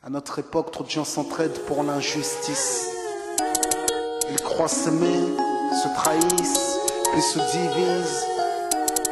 À notre époque, trop de gens s'entraident pour l'injustice. Ils croient s'aimer, se trahissent, puis se divisent.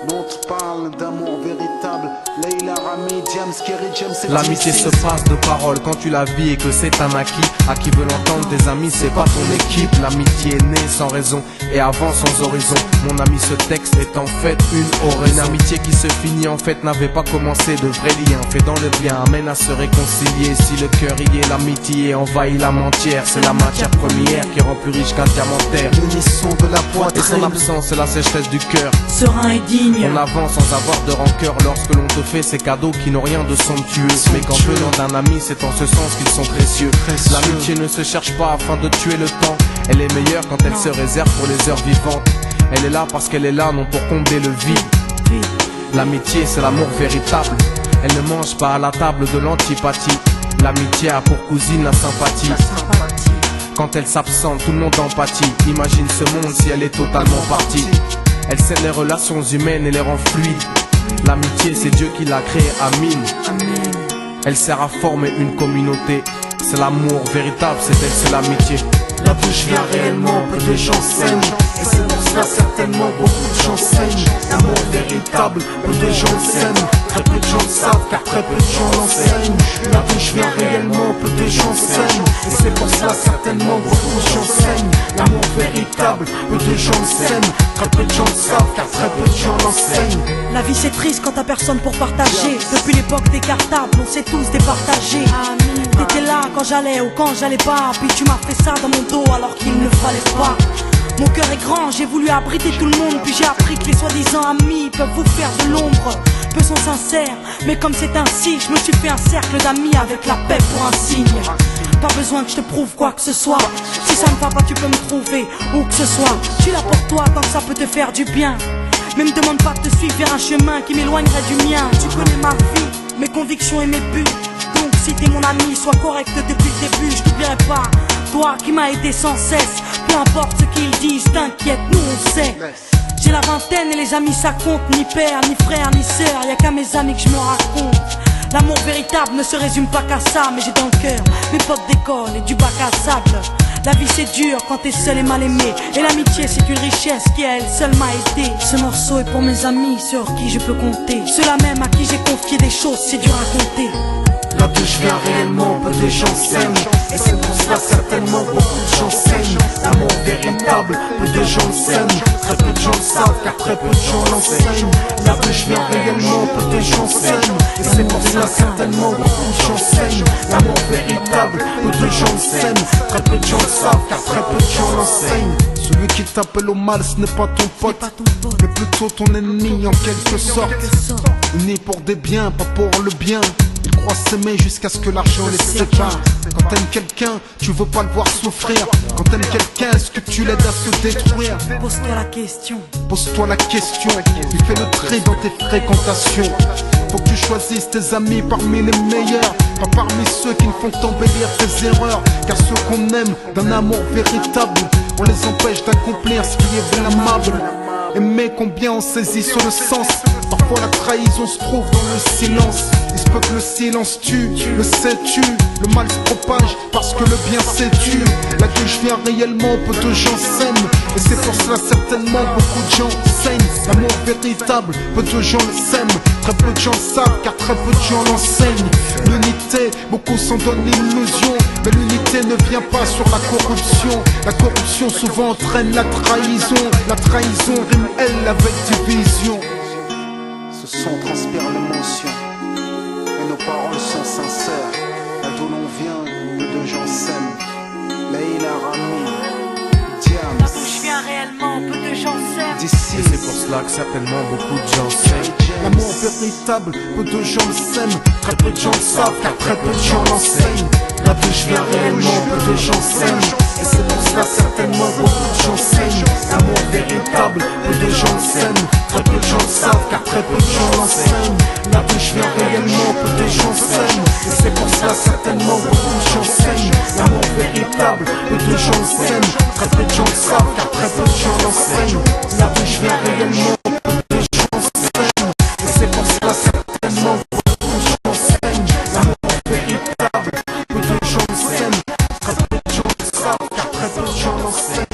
Nous on te parle d'amour véritable. Leila, Rami, James, Kerry, James et l'amitié se passe de paroles quand tu la vis et que c'est un acquis. À qui veut l'entendre, tes amis, c'est pas ton équipe. L'amitié est née sans raison et avant sans horizon. Mon ami, ce texte est en fait une oraison. Une amitié qui se finit en fait n'avait pas commencé. De vrais liens faits dans le bien amène à se réconcilier. Si le cœur y est, l'amitié envahit la mentière. C'est la matière première qui rend plus riche qu'un diamantaire. L'unisson de la Et son poitrine. absence, c'est la sécheresse du cœur. Serein et digne. On avance sans avoir de rancœur lorsque l'on te fait ces cadeaux qui n'ont rien de somptueux. Mais qu'en venant d'un ami, c'est en ce sens qu'ils sont précieux. L'amitié ne se cherche pas afin de tuer le temps. Elle est meilleure quand elle se réserve pour les heures vivantes. Elle est là parce qu'elle est là, non pour combler le vide. L'amitié, c'est l'amour véritable. Elle ne mange pas à la table de l'antipathie. L'amitié a pour cousine la sympathie. Quand elle s'absente, tout le monde empathie. Imagine ce monde si elle est totalement partie. Elle scelle les relations humaines et les rend fluides. L'amitié, c'est Dieu qui l'a créée, Amin. Elle sert à former une communauté. C'est l'amour véritable, c'est elle, c'est l'amitié. La bouche vient réellement, peu de gens s'aiment. Et c'est pour cela certainement beaucoup de gens saignent. L'amour véritable, peu de gens s'aiment. Très peu de gens le savent car très peu de gens l'enseignent. La bouche vient réellement, peu de gens s'aiment. Et c'est pour cela certainement beaucoup de gens saignent. L'amour véritable, peu de gens s'aiment. Très peu de gens le savent car très peu de gens l'enseignent. La vie c'est triste quand t'as personne pour partager. Depuis l'époque des cartables, on s'est tous départagés. T'étais là quand j'allais ou quand j'allais pas. Puis tu m'as fait ça dans mon dos alors qu'il ne fallait pas. Mon cœur est grand, j'ai voulu abriter tout le monde. Puis j'ai appris que les soi-disant amis peuvent vous faire de l'ombre. Peu sont sincères, mais comme c'est ainsi, je me suis fait un cercle d'amis avec la paix pour un signe. Pas besoin que je te prouve quoi que ce soit. Si ça ne va pas tu peux me trouver où que ce soit. Je suis là pour toi tant que ça peut te faire du bien. Mais me demande pas de te suivre vers un chemin qui m'éloignerait du mien. Tu connais ma vie, mes convictions et mes buts. Donc si t'es mon ami, sois correct depuis le début. Je t'oublierai pas, toi qui m'as aidé sans cesse. Peu importe ce qu'ils disent, t'inquiète, nous on sait. J'ai la vingtaine et les amis ça compte. Ni père, ni frère, ni sœur, y'a qu'à mes amis que je me raconte. L'amour véritable ne se résume pas qu'à ça. Mais j'ai dans le cœur mes potes d'école et du bac à sable. La vie c'est dur quand t'es seul et mal aimé. Et l'amitié c'est une richesse qui à elle seule m'a aidé. Ce morceau est pour mes amis sur qui je peux compter. Ceux-là même à qui j'ai confié des choses, c'est dur à compter. La bouche vient réellement, peu de gens s'aiment. Et c'est pour cela certainement beaucoup de gens saignent. L'amour véritable, peu de gens s'aiment. Très peu de gens le savent car très peu de gens l'enseignent. La bouche vient réellement, peu de gens s'aiment. Et c'est pour cela certainement beaucoup de gens saignent. L'amour véritable, peu de gens s'aiment. Très peu de gens le savent car très peu de gens l'enseignent. Celui qui t'appelle au mal ce n'est pas ton pote, mais plutôt ton ennemi en quelque sorte. Unis pour des biens, pas pour le bien. Ils croient s'aimer jusqu'à ce que l'argent les sépare. Quand t'aimes quelqu'un, tu veux pas le voir souffrir. Quand t'aimes quelqu'un, est-ce que tu l'aides à se détruire? Pose-toi la question. Pose-toi la question, tu fais le tri dans tes fréquentations. Faut que tu choisisses tes amis parmi les meilleurs, pas parmi ceux qui ne font t'embellir tes erreurs. Car ceux qu'on aime d'un amour véritable, on les empêche d'accomplir ce qui est blâmable. Aimer combien on saisit sur le sens. Parfois la trahison se trouve dans le silence. Il se peut que le silence tue, le sais-tu. Le mal se propage parce que le bien s'étue. La gauche vient réellement, peu de gens s'aiment. Et c'est pour cela certainement beaucoup de gens saignent. L'amour véritable, peu de gens le s'aiment. Très peu de gens le savent car très peu de gens l'enseignent. L'unité, beaucoup s'en donnent l'illusion. Mais l'unité ne vient pas sur la corruption. La corruption souvent entraîne la trahison. La trahison rime elle avec division. Ce son transpire l'émotion et nos paroles sont sincères. Là d'où l'on vient, peu de gens s'aiment. Leila, Rami, James. La bouche vient réellement, peu de gens s'aiment. D'ici, Et c'est pour cela que certainement beaucoup de gens s'aiment. l'amour véritable, peu de gens le s'aiment. Très peu de gens le savent car très peu de gens l'enseignent. La bouche vient réellement, peu de gens s'aiment. Et c'est pour cela certainement beaucoup de gens saignent. L'amour véritable, peu de gens le s'aiment. Très peu de gens le savent car très peu de gens l'enseignent. La bouche vient réellement, peu de gens s'aiment. Et c'est pour cela certainement beaucoup de gens saignent. L'amour véritable, peu de gens le s'aiment. Très peu de gens le savent car très peu de gens l'enseignent. La bouche vient réellement, peu de gens s'aiment. Et c'est pour cela certainement beaucoup de gens saignent. L'amour véritable, peu en scène.